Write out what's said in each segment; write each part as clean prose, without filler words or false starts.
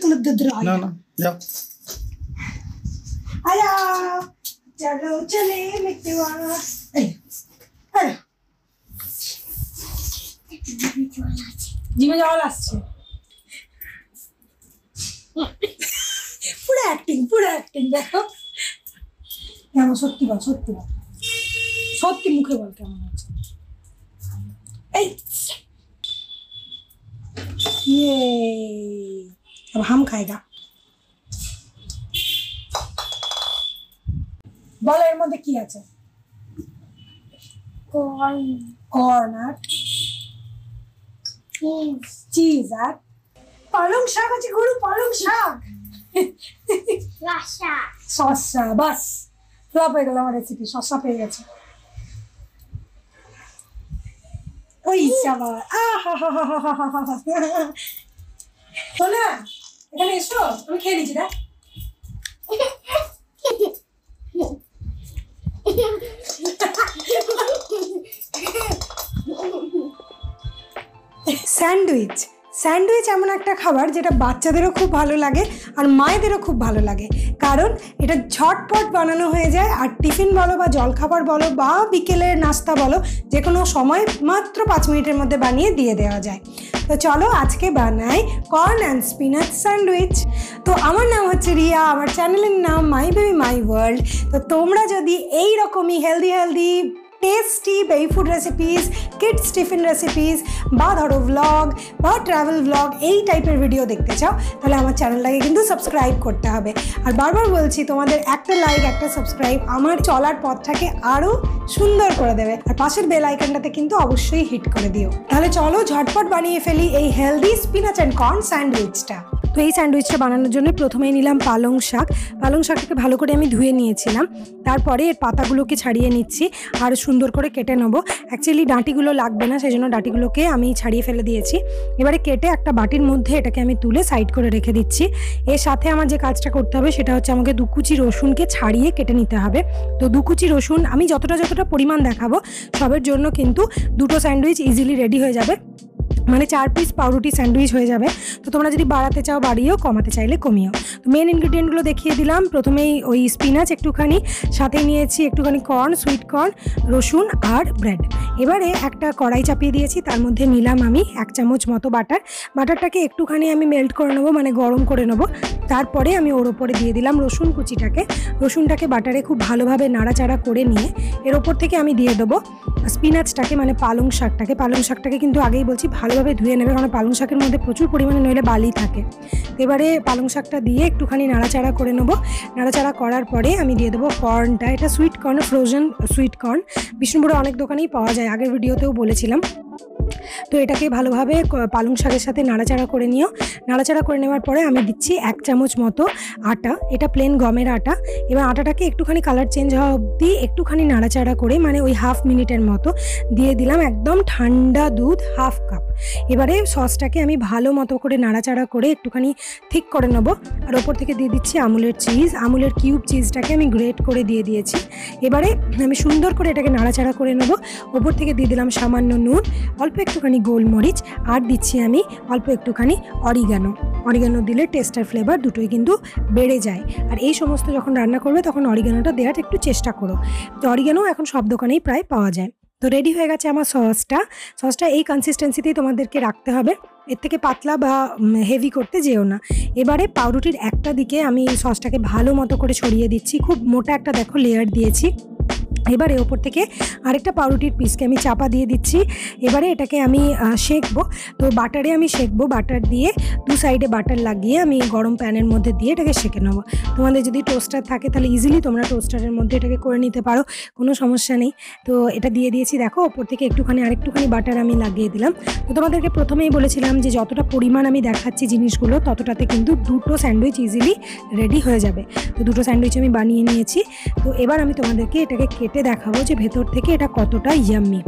तुल दर ना ना जाओ आया चलो चले मिटवा अरे জিমে যাওয়া আসছে পুরো অ্যাক্টিং দেখো কেমন সত্যি বল সত্যি মুখে বল কেমন হচ্ছে এই ये अब हम खाएगा বল এর মধ্যে কি আছে কর্ন আর চিজ আর পালং শাক আছে গরু পালং শাক শসা বাস ফ্লপ হয়ে গেল আমার রেসিপি শসা পেয়ে গেছে ওই চাবা শোনা এখানে এসো আমি খেয়ে নিচ্ছি দেখ স্যান্ডউইচ এমন একটা খাবার যেটা বাচ্চাদেরও খুব ভালো লাগে আর মায়েদেরও খুব ভালো লাগে কারণ এটা ঝটপট বানানো হয়ে যায় আর টিফিন বলো বা জলখাবার বলো বা বিকেলের নাস্তা বলো যে কোনো সময় মাত্র 5 মিনিটের মধ্যে বানিয়ে দিয়ে দেওয়া যায় তো চলো আজকে বানাই কর্ন অ্যান্ড স্পিনাচ স্যান্ডউইচ তো আমার নাম হচ্ছে রিয়া আমার চ্যানেলের নাম মাই বেবি মাই ওয়ার্ল্ড তো তোমরা যদি এই রকমই healthy tasty baby food recipes kids tiffin recipes বা ধরো ভ্লগ বা ট্রাভেল ভ্লগ এই টাইপের ভিডিও দেখতে চাও তাহলে আমার চ্যানেলটাকে কিন্তু সাবস্ক্রাইব করতে হবে আর বারবার বলছি তোমাদের একটা লাইক একটা সাবস্ক্রাইব আমার চলার পথটাকে আরও সুন্দর করে দেবে আর পাশের বেল আইকনটাতে কিন্তু অবশ্যই হিট করে দিও তাহলে চলো ঝটপট বানিয়ে ফেলি এই হেলদি স্পিনাচ অ্যান্ড কর্ন স্যান্ডউইচটা তো এই স্যান্ডউইচটা বানানোর জন্য প্রথমেই নিলাম পালং শাকটাকে ভালো করে আমি ধুয়ে নিয়েছিলাম তারপরে এর পাতাগুলোকে ছাড়িয়ে নিচ্ছি আর সুন্দর করে কেটে নেবো অ্যাকচুয়ালি ডাঁটিগুলো লাগবে না সেই জন্য ডাঁটিগুলোকে আমি ছাড়িয়ে ফেলে দিয়েছি এবারে কেটে একটা বাটির মধ্যে এটাকে আমি তুলে সাইড করে রেখে দিচ্ছি এর সাথে আমার যে কাজটা করতে হবে সেটা হচ্ছে আমাকে 2 কুচি রসুনকে ছাড়িয়ে কেটে নিতে হবে তো 2 কুচি রসুন আমি যতটা পরিমাণ দেখাবো সবের জন্য কিন্তু 2টো স্যান্ডউইচ ইজিলি রেডি হয়ে যাবে মানে 4 পিস পাউরুটি স্যান্ডউইচ হয়ে যাবে তো তোমরা যদি বাড়াতে চাও বাড়িও কমাতে চাইলে কমিও তো মেন ইনগ্রেডিয়েন্টগুলো দেখিয়ে দিলাম প্রথমেই ওই স্পিনাচ একটুখানি সাথে নিয়েছি একটুখানি কর্ন সুইট কর্ন রসুন আর ব্রেড এবারে একটা কড়াই চাপিয়ে দিয়েছি তার মধ্যে নিলাম আমি 1 চামচ মতো বাটারটাকে একটুখানি আমি মেল্ট করে নেবো মানে গরম করে নেবো তারপরে আমি ওর ওপরে দিয়ে দিলাম রসুনটাকে বাটারে খুব ভালোভাবে নাড়াচাড়া করে নিয়ে এর ওপর থেকে আমি দিয়ে দেবো স্পিনাচটাকে মানে পালং শাকটাকে কিন্তু আগেই বলছি ভালোভাবে ধুয়ে নেবে কারণ পালং শাকের মধ্যে প্রচুর পরিমাণে নইলে বালি থাকে এবারে পালং শাকটা দিয়ে একটুখানি নাড়াচাড়া করে নেবো নাড়াচাড়া করার পরে আমি দিয়ে দেবো কর্নটা এটা sweet corn frozen sweet corn বিষ্ণুপুরে অনেক দোকানেই পাওয়া যায় আগের ভিডিওতেও বলেছিলাম তো এটাকে ভালোভাবে পালং শাকের সাথে নাড়াচাড়া করে নিও নাড়াচাড়া করে নেওয়ার পরে আমি দিচ্ছি 1 চামচ মতো আটা এটা প্লেন গমের আটা এবার আটাটাকে একটুখানি কালার চেঞ্জ হওয়া অবধি একটুখানি নাড়াচাড়া করে মানে ওই হাফ মিনিটের মতো দিয়ে দিলাম একদম ঠান্ডা দুধ হাফ কাপ এবারে সসটাকে আমি ভালো মতো করে নাড়াচাড়া করে একটুখানি ঠিক করে নেবো আর ওপর থেকে দিয়ে দিচ্ছি আমুলের কিউব চিজটাকে আমি গ্রেট করে দিয়ে দিয়েছি এবারে আমি সুন্দর করে এটাকে নাড়াচাড়া করে নেবো ওপর থেকে দিয়ে দিলাম সামান্য নুন অল্প একটুখানি গোলমরিচ আর দিচ্ছি আমি অল্প একটুখানি অরিগানো দিলে টেস্ট আর ফ্লেভার দুটোই কিন্তু বেড়ে যায় আর এই সমস্ত যখন রান্না করবে তখন অরিগানোটা দেওয়ার একটু চেষ্টা করো তো অরিগানো এখন সব দোকানেই প্রায় পাওয়া যায় তো রেডি হয়ে গেছে আমার সসটা এই কনসিস্টেন্সিতেই তোমাদেরকে রাখতে হবে এর থেকে পাতলা বা হেভি করতে যেও না এবারে পাউরুটির একটা দিকে আমি সসটাকে ভালো মতো করে ছড়িয়ে দিচ্ছি খুব মোটা একটা দেখো লেয়ার দিয়েছি এবারে ওপর থেকে আরেকটা পাউরুটির পিসকে আমি চাপা দিয়ে দিচ্ছি এবারে এটাকে আমি সেঁকবো তো বাটারে আমি সেঁকবো বাটার দিয়ে 2 সাইডে বাটার লাগিয়ে আমি গরম প্যানের মধ্যে দিয়ে এটাকে সেঁকে নেবো তোমাদের যদি টোস্টার থাকে তাহলে ইজিলি তোমরা টোস্টারের মধ্যে এটাকে করে নিতে পারো কোনো সমস্যা নেই তো এটা দিয়ে দিয়েছি দেখো ওপর থেকে আরেকটুখানি বাটার আমি লাগিয়ে দিলাম তো তোমাদেরকে প্রথমেই বলেছিলাম যে যতটা পরিমাণ আমি দেখাচ্ছি জিনিসগুলো ততটাতে কিন্তু 2টো স্যান্ডউইচ ইজিলি রেডি হয়ে যাবে তো 2টো স্যান্ডউইচ আমি বানিয়ে নিয়েছি তো এবার আমি তোমাদেরকে এটাকে কেটে দেখাবো যে ভেতর থেকে এটা কতটা ইয়াম্মি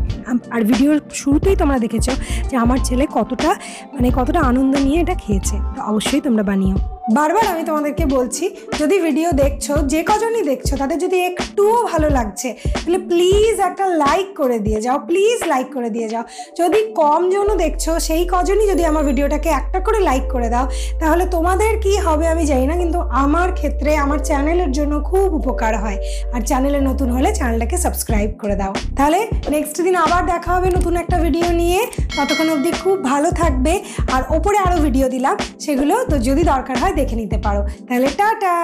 আর ভিডিওর শুরুতেই তোমরা দেখেছো যে আমার ছেলে কতটা আনন্দ নিয়ে এটা খেয়েছে তো অবশ্যই তোমরা বানিও বারবার আমি তোমাদেরকে বলছি, যদি ভিডিও দেখছো, যে কজনই দেখছো, তাদের যদি একটুও ভালো লাগছে তাহলে প্লিজ একটা লাইক করে দিয়ে যাও, প্লিজ লাইক করে দিয়ে যাও। যদি কম জনও দেখছো, সেই কজনই যদি আমার ভিডিওটাকে একটা করে লাইক করে দাও, তাহলে তোমাদের কি হবে আমি জানি না, কিন্তু আমার ক্ষেত্রে আমার চ্যানেলের জন্য খুব উপকার হয়। আর চ্যানেলে নতুন হলে চ্যানেলটাকে সাবস্ক্রাইব করে দাও। তাহলে নেক্সট দিন আবার দেখা হবে নতুন একটা ভিডিও নিয়ে। ততক্ষণ অবধি খুব ভালো থাকবে। আর ওপরে আরও ভিডিও দিলাম, সেগুলো তো যদি দরকার হয় দেখে নিতে পারো। তাহলে টাটা।